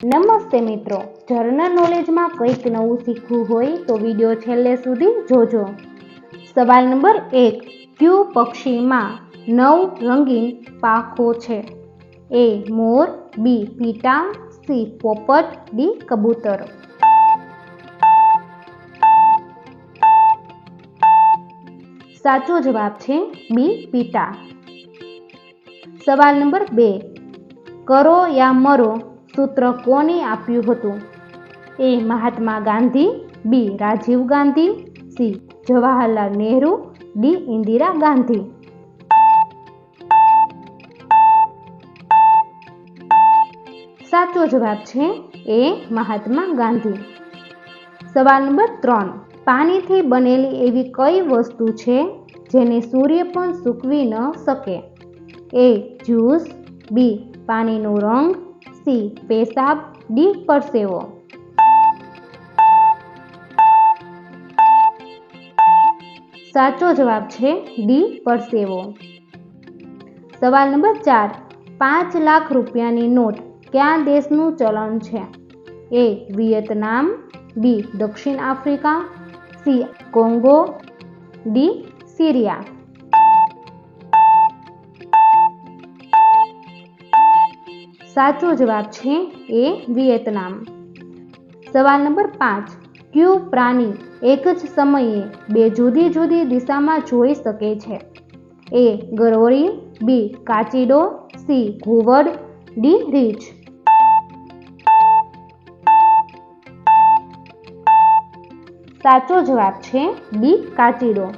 નમસ્તે મિત્રો, જર્નલ નોલેજમાં કંઈક નવું શીખવું હોય તો વિડીયો છેલ્લે સુધી જોજો. સવાલ નંબર 1. ક્યુ પક્ષીમાં 9 રંગીન પાંખો છે? એ મોર, બી પીટા, સી પોપટ, ડી કબૂતર. સાચો જવાબ છે બી પીટા. સવાલ નંબર 2. કરો યા મરો સૂત્ર કોને આપ્યું હતું? એ મહાત્મા ગાંધી, બી રાજીવ ગાંધી, સી જવાહરલાલ નહેરુ, ડી ઇન્દિરા ગાંધી. સાચો જવાબ છે એ મહાત્મા ગાંધી. સવાલ નંબર 3. પાણીથી બનેલી એવી કઈ વસ્તુ છે જેને સૂર્ય પણ સૂકવી ન શકે? એ જ્યુસ, બી પાણીનો રંગ, સી પેશાબ, ડી પરસેવો. સાચો જવાબ છે ડી પરસેવો. સવાલ નંબર 4. 5 લાખ રૂપિયાની નોટ કયા દેશનું ચલણ છે? એ વિયેતનામ, બી દક્ષિણ Africa, C Congo, D Syria. સાચો જવાબ છે એ વિયેતનામ. સવાલ નંબર 5. કયું પ્રાણી એક જ સમયે 2 જુદી જુદી દિશામાં જોઈ શકે છે? એ ગરોળી, બી કાચીડો, સી ઘુવડ, ડી રીંછ. સાચો જવાબ છે બી કાચીડો.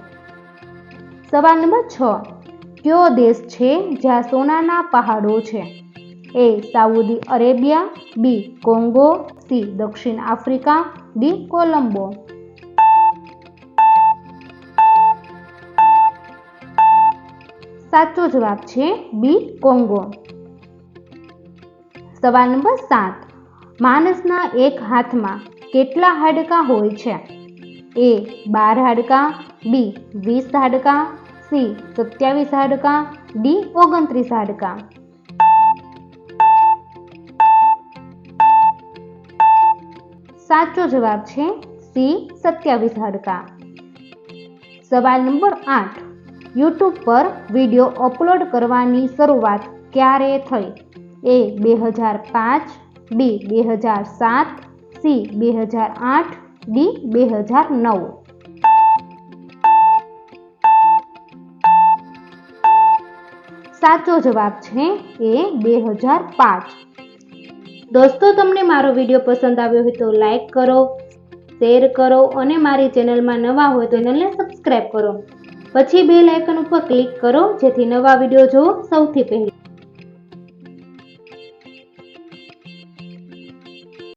સવાલ નંબર 6. કયો દેશ છે જ્યાં સોનાના પહાડો છે? એ સાઉદી અરેબિયા, બી કોંગો, સી દક્ષિણ આફ્રિકા, ડી કોલંબો. સાચો જવાબ છે બી કોંગો. સવાલ નંબર 7. માણસના એક હાથમાં કેટલા હાડકાં હોય છે? એ 12 હાડકાં, બી 20 હાડકાં, સી 27 હાડકાં, ડી 29 હાડકાં. સાચો જવાબ છે સી 27 હાડકાં. સવાલ નંબર 8. યુટ્યુબ પર વિડીયો અપલોડ કરવાની શરૂઆત ક્યારે થઈ? એ 2005, બી 2007, સી 2008, ડી 2009. સાચો જવાબ છે એ 2005. દોસ્તો, તમને મારો વિડીયો પસંદ આવ્યો હોય તો લાઈક કરો, શેર કરો અને મારી ચેનલમાં નવા હોય તો ચેનલને સબસ્ક્રાઈબ કરો. પછી બેલ આઇકન ઉપર ક્લિક કરો જેથી નવા વિડીયો જોવો સૌથી પહેલા.